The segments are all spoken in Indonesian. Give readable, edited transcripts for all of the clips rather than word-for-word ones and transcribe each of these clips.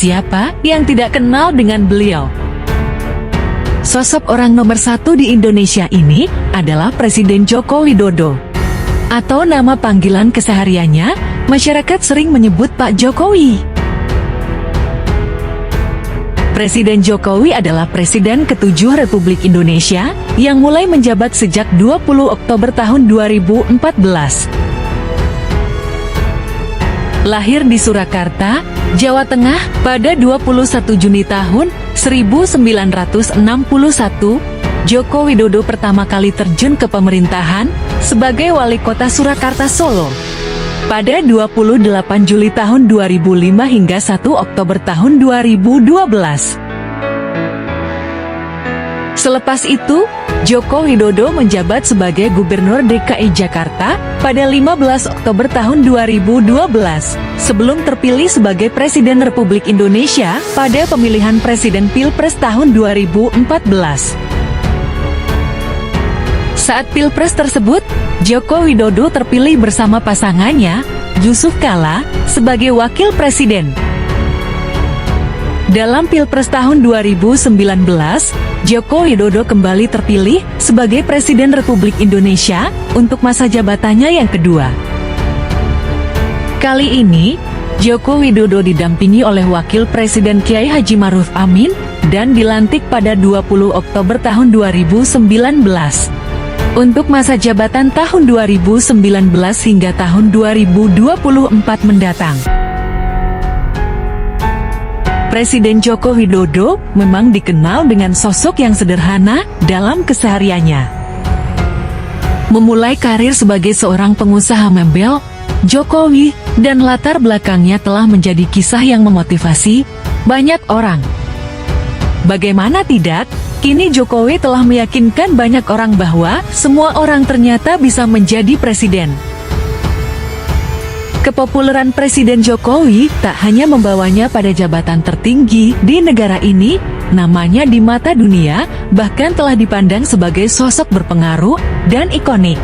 Siapa yang tidak kenal dengan beliau? Sosok orang nomor satu di Indonesia ini adalah Presiden Joko Widodo. Atau nama panggilan kesehariannya, masyarakat sering menyebut Pak Jokowi. Presiden Jokowi adalah Presiden ke-7 Republik Indonesia yang mulai menjabat sejak 20 Oktober tahun 2014. Lahir di Surakarta, Jawa Tengah pada 21 Juni tahun 1961, Joko Widodo pertama kali terjun ke pemerintahan sebagai wali kota Surakarta Solo. Pada 28 Juli tahun 2005 hingga 1 Oktober tahun 2012. Selepas itu, Joko Widodo menjabat sebagai Gubernur DKI Jakarta pada 15 Oktober tahun 2012, sebelum terpilih sebagai Presiden Republik Indonesia pada pemilihan Presiden Pilpres tahun 2014. Saat Pilpres tersebut, Joko Widodo terpilih bersama pasangannya, Yusuf Kala, sebagai Wakil Presiden. Dalam Pilpres tahun 2019, Joko Widodo kembali terpilih sebagai Presiden Republik Indonesia untuk masa jabatannya yang kedua. Kali ini, Joko Widodo didampingi oleh Wakil Presiden Kiai Haji Ma'ruf Amin dan dilantik pada 20 Oktober tahun 2019. Untuk masa jabatan tahun 2019 hingga tahun 2024 mendatang. Presiden Joko Widodo memang dikenal dengan sosok yang sederhana dalam kesehariannya. Memulai karir sebagai seorang pengusaha mebel, Jokowi dan latar belakangnya telah menjadi kisah yang memotivasi banyak orang. Bagaimana tidak? Kini Jokowi telah meyakinkan banyak orang bahwa semua orang ternyata bisa menjadi presiden. Kepopuleran Presiden Jokowi tak hanya membawanya pada jabatan tertinggi di negara ini, namanya di mata dunia bahkan telah dipandang sebagai sosok berpengaruh dan ikonik.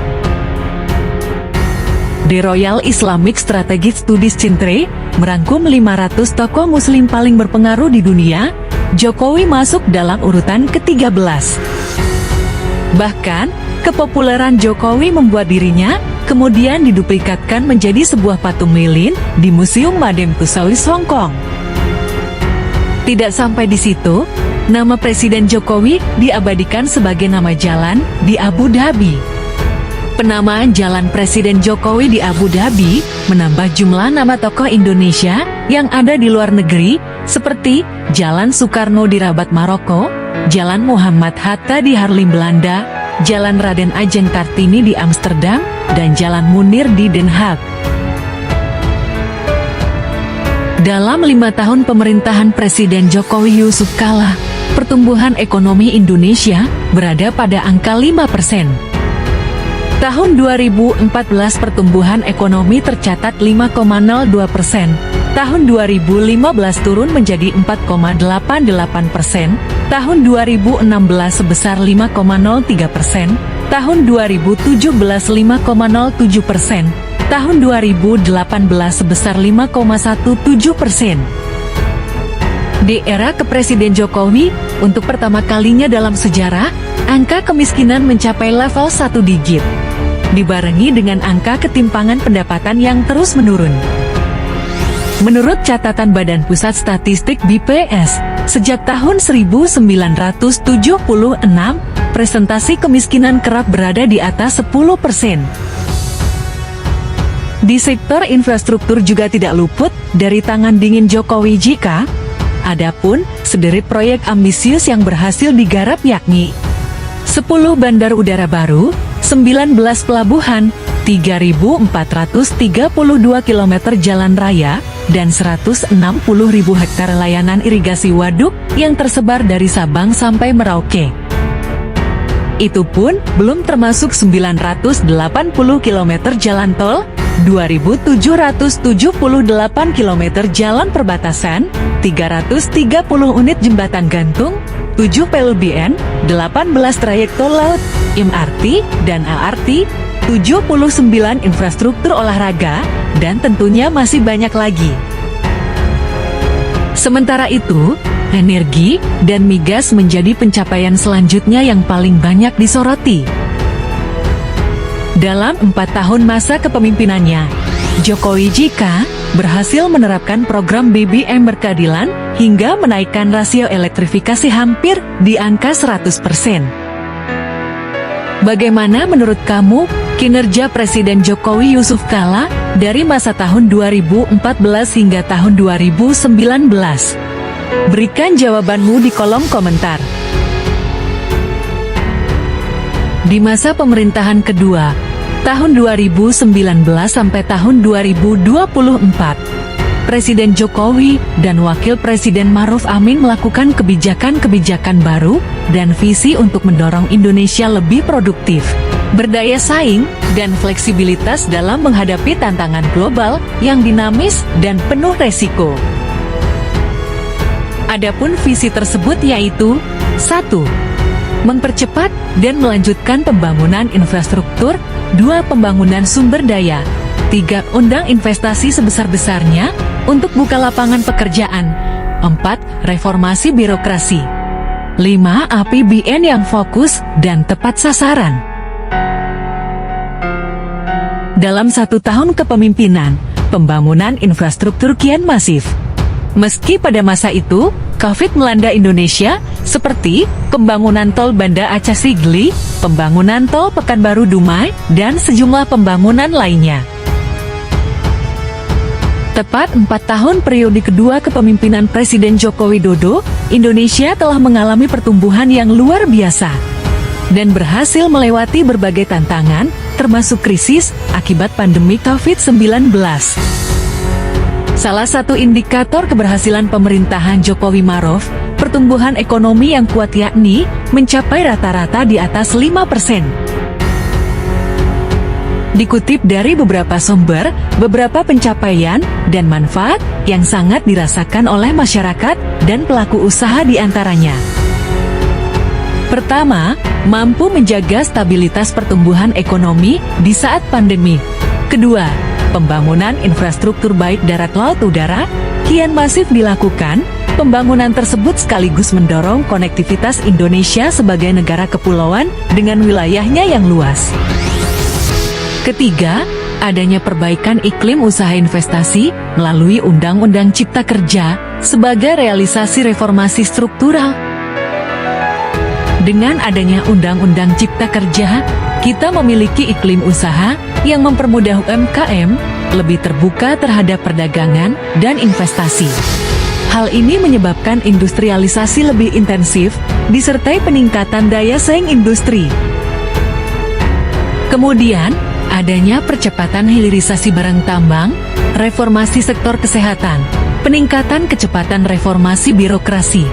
The Royal Islamic Strategic Studies Centre merangkum 500 tokoh muslim paling berpengaruh di dunia. Jokowi masuk dalam urutan ke-13. Bahkan, kepopuleran Jokowi membuat dirinya kemudian diduplikatkan menjadi sebuah patung lilin di Museum Madame Tussauds Hong Kong. Tidak sampai di situ, nama Presiden Jokowi diabadikan sebagai nama jalan di Abu Dhabi. Penamaan Jalan Presiden Jokowi di Abu Dhabi menambah jumlah nama tokoh Indonesia yang ada di luar negeri, seperti Jalan Soekarno di Rabat, Maroko, Jalan Muhammad Hatta di Haarlem, Belanda, Jalan Raden Ajeng Kartini di Amsterdam, dan Jalan Munir di Den Haag. Dalam 5 tahun pemerintahan Presiden Jokowi Yusuf Kala, pertumbuhan ekonomi Indonesia berada pada angka 5%. Tahun 2014 pertumbuhan ekonomi tercatat 5,02%. Tahun 2015 turun menjadi 4,88%. Tahun 2016 sebesar 5,03%. Tahun 2017 5,07%. Tahun 2018 sebesar 5,17%. Di era kepresiden Jokowi, untuk pertama kalinya dalam sejarah, angka kemiskinan mencapai level 1 digit. Dibarengi dengan angka ketimpangan pendapatan yang terus menurun. Menurut catatan Badan Pusat Statistik BPS, sejak tahun 1976, presentasi kemiskinan kerap berada di atas 10%. Di sektor infrastruktur juga tidak luput dari tangan dingin Jokowi jika adapun sederet proyek ambisius yang berhasil digarap yakni 10 bandar udara baru, 19 pelabuhan, 3.432 km jalan raya, dan 160.000 hektar layanan irigasi waduk yang tersebar dari Sabang sampai Merauke. Itu pun belum termasuk 980 km jalan tol, 2.778 km jalan perbatasan, 330 unit jembatan gantung, 7 PLBN, 18 trayek tol laut, MRT, dan LRT, 79 infrastruktur olahraga, dan tentunya masih banyak lagi. Sementara itu, energi dan migas menjadi pencapaian selanjutnya yang paling banyak disoroti. Dalam 4 tahun masa kepemimpinannya, Jokowi JK berhasil menerapkan program BBM berkeadilan hingga menaikkan rasio elektrifikasi hampir di angka 100%. Bagaimana menurut kamu kinerja Presiden Jokowi Yusuf Kala dari masa tahun 2014 hingga tahun 2019? Berikan jawabanmu di kolom komentar. Di masa pemerintahan kedua, tahun 2019 sampai tahun 2024, Presiden Jokowi dan Wakil Presiden Ma'ruf Amin melakukan kebijakan-kebijakan baru dan visi untuk mendorong Indonesia lebih produktif, berdaya saing, dan fleksibilitas dalam menghadapi tantangan global yang dinamis dan penuh resiko. Adapun visi tersebut yaitu 1. Mempercepat dan melanjutkan pembangunan infrastruktur. 2. Pembangunan sumber daya. 3. Undang investasi sebesar-besarnya untuk buka lapangan pekerjaan. 4. Reformasi birokrasi. 5. APBN yang fokus dan tepat sasaran. Dalam 1 tahun kepemimpinan, pembangunan infrastruktur kian masif. Meski pada masa itu, COVID melanda Indonesia, seperti pembangunan tol Banda Aceh Sigli, pembangunan tol Pekanbaru Dumai, dan sejumlah pembangunan lainnya. Tepat 4 tahun periode kedua kepemimpinan Presiden Joko Widodo, Indonesia telah mengalami pertumbuhan yang luar biasa dan berhasil melewati berbagai tantangan, termasuk krisis akibat pandemi COVID-19. Salah satu indikator keberhasilan pemerintahan Jokowi Ma'ruf, pertumbuhan ekonomi yang kuat yakni mencapai rata-rata di atas 5%. Dikutip dari beberapa sumber, beberapa pencapaian dan manfaat yang sangat dirasakan oleh masyarakat dan pelaku usaha diantaranya. Pertama, mampu menjaga stabilitas pertumbuhan ekonomi di saat pandemi. Kedua, pembangunan infrastruktur baik darat laut udara kian masif dilakukan. Pembangunan tersebut sekaligus mendorong konektivitas Indonesia sebagai negara kepulauan dengan wilayahnya yang luas. Ketiga, adanya perbaikan iklim usaha investasi melalui Undang-Undang Cipta Kerja sebagai realisasi reformasi struktural. Dengan adanya Undang-Undang Cipta Kerja, kita memiliki iklim usaha yang mempermudah UMKM lebih terbuka terhadap perdagangan dan investasi. Hal ini menyebabkan industrialisasi lebih intensif, disertai peningkatan daya saing industri. Kemudian, adanya percepatan hilirisasi barang tambang, reformasi sektor kesehatan, peningkatan kecepatan reformasi birokrasi.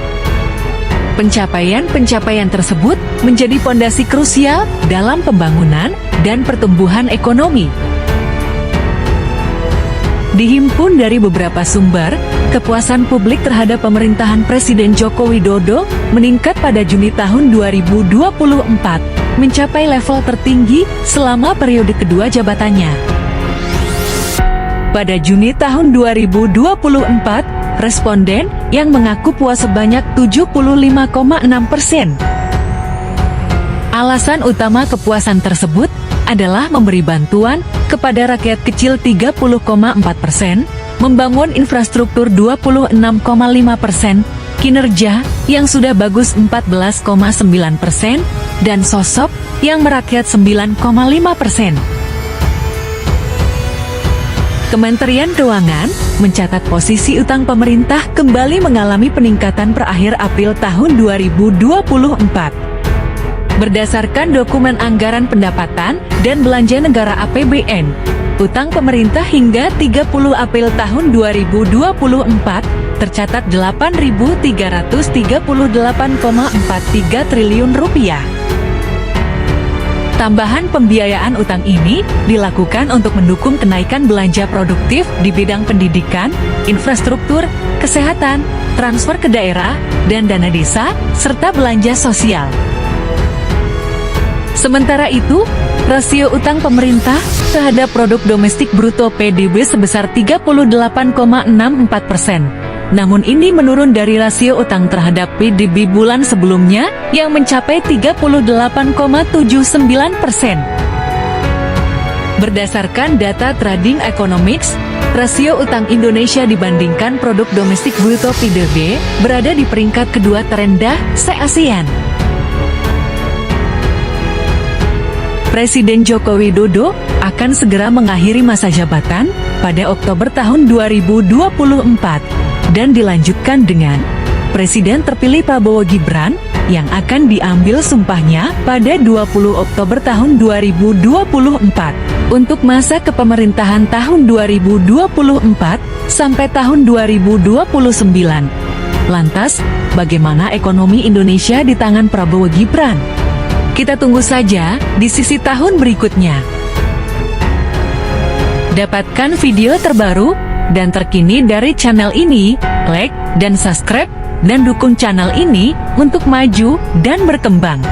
Pencapaian-pencapaian tersebut menjadi fondasi krusial dalam pembangunan dan pertumbuhan ekonomi. Dihimpun dari beberapa sumber, kepuasan publik terhadap pemerintahan Presiden Joko Widodo meningkat pada Juni tahun 2024, mencapai level tertinggi selama periode kedua jabatannya. Pada Juni tahun 2024, responden yang mengaku puas sebanyak 75,6%. Alasan utama kepuasan tersebut adalah memberi bantuan kepada rakyat kecil 30,4%, membangun infrastruktur 26,5%, kinerja yang sudah bagus 14,9%, dan sosok yang merakyat 9,5%. Kementerian Keuangan mencatat posisi utang pemerintah kembali mengalami peningkatan per akhir April tahun 2024. Berdasarkan dokumen anggaran pendapatan dan belanja negara APBN, utang pemerintah hingga 30 April tahun 2024 tercatat 8.338,43 triliun rupiah. Tambahan pembiayaan utang ini dilakukan untuk mendukung kenaikan belanja produktif di bidang pendidikan, infrastruktur, kesehatan, transfer ke daerah, dan dana desa, serta belanja sosial. Sementara itu, rasio utang pemerintah terhadap produk domestik bruto PDB sebesar 38,64%, Namun ini menurun dari rasio utang terhadap PDB bulan sebelumnya yang mencapai 38,79%. Berdasarkan data Trading Economics, rasio utang Indonesia dibandingkan produk domestik bruto PDB berada di peringkat kedua terendah se-ASEAN. Presiden Joko Widodo akan segera mengakhiri masa jabatan pada Oktober tahun 2024 dan dilanjutkan dengan Presiden terpilih Prabowo Gibran yang akan diambil sumpahnya pada 20 Oktober tahun 2024 untuk masa kepemerintahan tahun 2024 sampai tahun 2029. Lantas, bagaimana ekonomi Indonesia di tangan Prabowo Gibran? Kita tunggu saja di sisi tahun berikutnya. Dapatkan video terbaru dan terkini dari channel ini, like dan subscribe, dan dukung channel ini untuk maju dan berkembang.